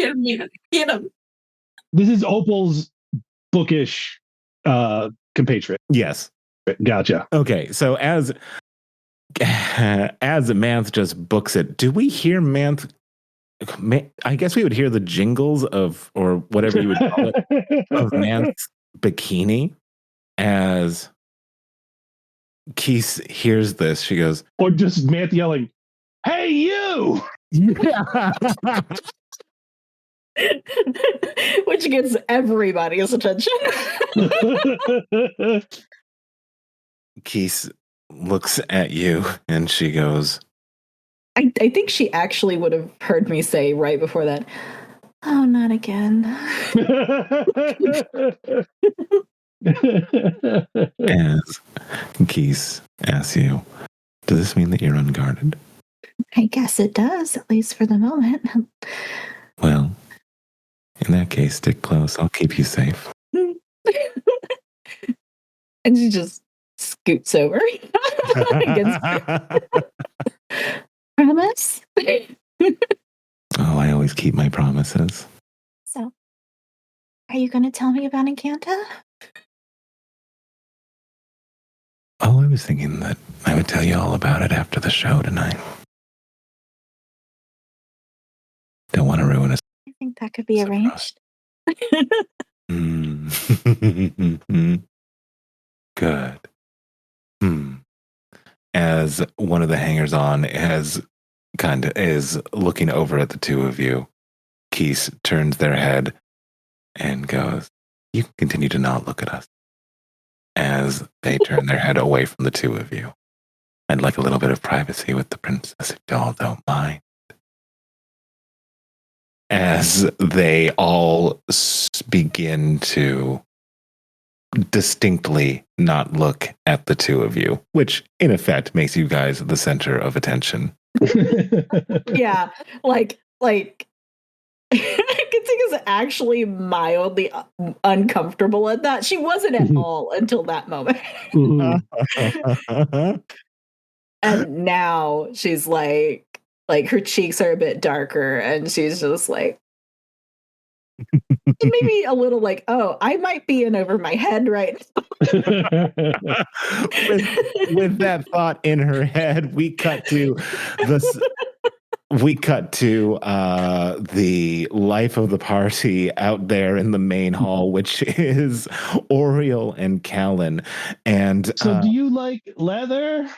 him, man. Get him. This is Opal's bookish compatriot. Yes. Gotcha. Okay, so as Manth just books it, do we hear Manth? I guess we would hear the jingles of, or whatever you would call it, of Manth's bikini as Keith hears this. She goes, or just Manth yelling, "Hey, you!" yeah. Which gets everybody's attention. Keith looks at you and she goes, I think she actually would have heard me say right before that, "Oh, not again." as Keith asks you, does this mean that you're unguarded? I guess it does, at least for the moment. Well, in that case, stick close. I'll keep you safe. And she just scoots over. Promise? Oh, I always keep my promises. So, are you going to tell me about Encanta? Oh, I was thinking that I would tell you all about it after the show tonight. Don't want to ruin a I think that could be arranged. Good. As one of the hangers-on is looking over at the two of you, Keith turns their head and goes, "You can continue to not look at us." As they turn their head away from the two of you. I'd like a little bit of privacy with the princess, if y'all don't mind. As they all begin to distinctly not look at the two of you, which in effect makes you guys the center of attention. Yeah, like Katinka's actually mildly uncomfortable at that. She wasn't at all until that moment. And now she's like her cheeks are a bit darker and she's just like maybe a little like, oh, I might be in over my head right now. with that thought in her head, we cut to the life of the party out there in the main hall, which is Oriole and Kellen. And so do you like leather?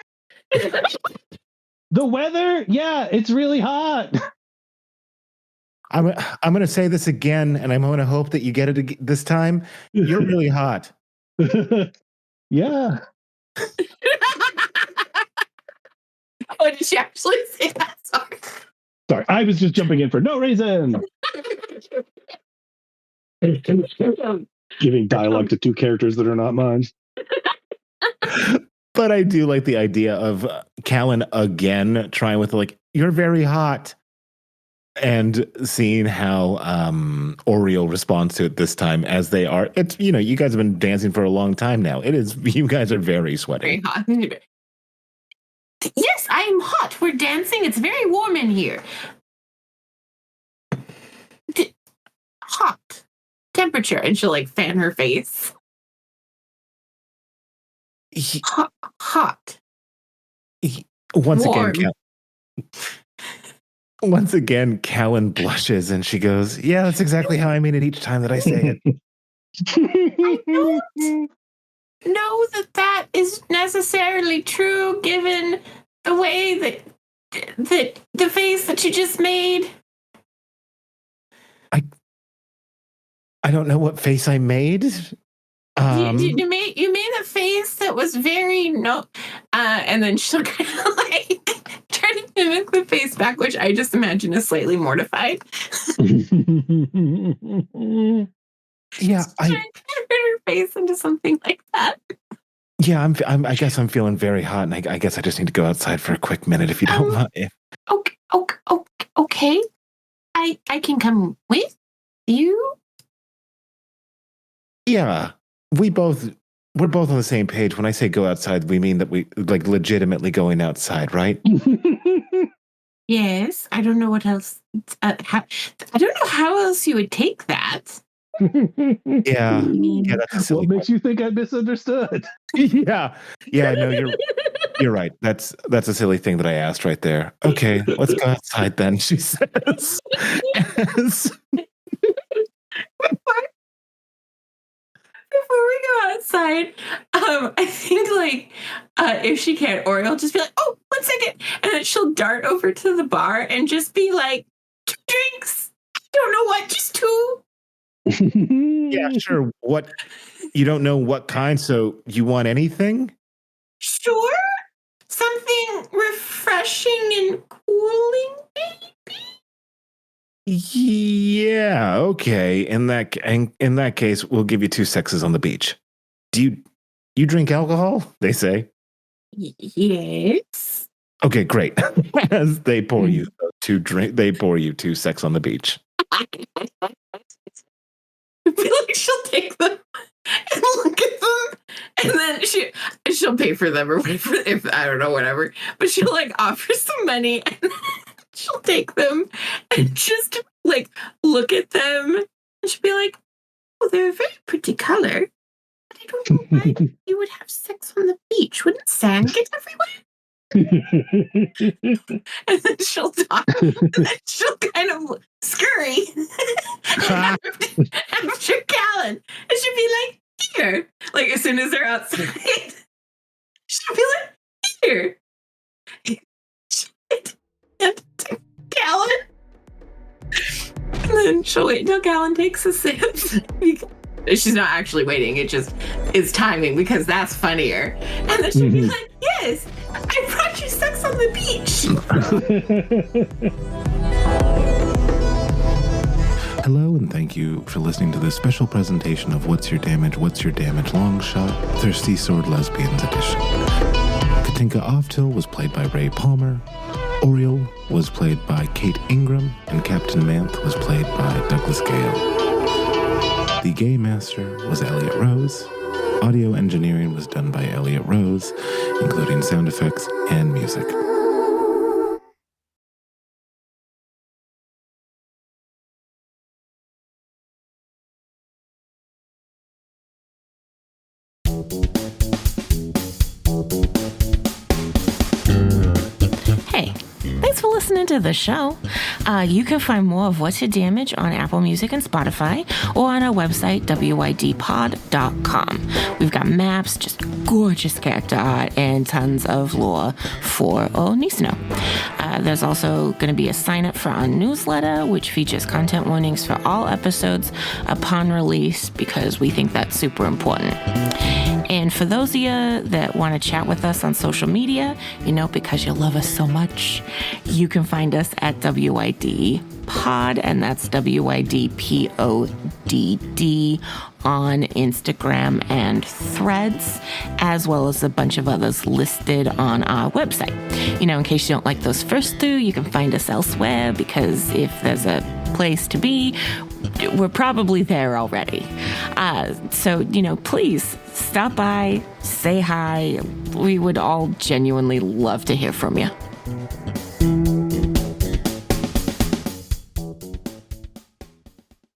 The weather? Yeah, it's really hot. I'm going to say this again, and I'm going to hope that you get it this time. You're really hot. Yeah. Oh, did she actually say that? Sorry, I was just jumping in for no reason. Giving dialogue to two characters that are not mine. But I do like the idea of Kellen again trying with like, "You're very hot," and seeing how Oriole responds to it this time as they are. It's, you guys have been dancing for a long time now. You guys are very sweaty. Very hot. Yes, I am hot. We're dancing. It's very warm in here. Hot temperature, and she'll like fan her face. Hot. Once Warm. again, Kellen blushes and she goes, "Yeah, that's exactly how I mean it each time that I say it." I don't know that is necessarily true, given the way that the face that you just made. I don't know what face I made. You made a face that was very and then she'll kind of like try to mimic the face back, which I just imagine is slightly mortified. Yeah, I turn her face into something like that. Yeah, I guess I'm feeling very hot, and I guess I just need to go outside for a quick minute if you don't mind. Okay. I can come with you. Yeah, we both we're both on the same page. When I say go outside, we mean that we like legitimately going outside, right? Yes, I don't know what else. I don't know how else you would take that. Yeah, that's a silly What makes you think I misunderstood? yeah. No, you're right. That's a silly thing that I asked right there. Okay, let's go outside then, she says. Before we go outside, I think like if she can, Oriole will just be like, "Oh, 1 second," and then she'll dart over to the bar and just be like, "2 drinks. I don't know what, just 2." Yeah, sure. What, you don't know what kind, so you want anything? Sure, something refreshing and cooling. Yeah, okay. In that case, we'll give you 2 sexes on the beach. Do you drink alcohol? They say. Yes. Okay, great. As they pour you 2 sex on the beach. I feel like she'll take them and look at them, and then she'll pay for them or whatever, if I don't know, whatever. But she'll like offer some money, and she'll take them and just like look at them, and she'll be like, "Oh, they're a very pretty color. But I don't know why you would have sex on the beach. Wouldn't sand get everywhere?" And then she'll talk, and then she'll kind of scurry after Kellen. And she'll be like, "Here." Like as soon as they're outside, she'll be like, "Here." And to Kellen. And then she'll wait until Kellen takes a sip. She's not actually waiting, it just is timing because that's funnier. And then she'll be like, "Yes, I brought you sex on the beach." Hello, and thank you for listening to this special presentation of What's Your Damage long shot, Thirsty Sword Lesbians edition. Katinka Offtil was played by Ray Palmer, Oriole was played by Kate Ingram, and Captain Manth was played by Douglas Gale. The Gay Master was Elliot Rose. Audio engineering was done by Elliot Rose, including sound effects and music. Hey, thanks for listening to the show. You can find more of What's Your Damage on Apple Music and Spotify or on our website, wydpod.com. We've got maps, just gorgeous character art, and tons of lore for all needs to know. There's also going to be a sign up for our newsletter, which features content warnings for all episodes upon release because we think that's super important. And for those of you that want to chat with us on social media, because you love us so much, you can find us at WYD Pod, and that's WYDPODD on Instagram and Threads, as well as a bunch of others listed on our website. In case you don't like those first 2, you can find us elsewhere, because if there's a place to be, we're probably there already. So, please stop by, say hi. We would all genuinely love to hear from you.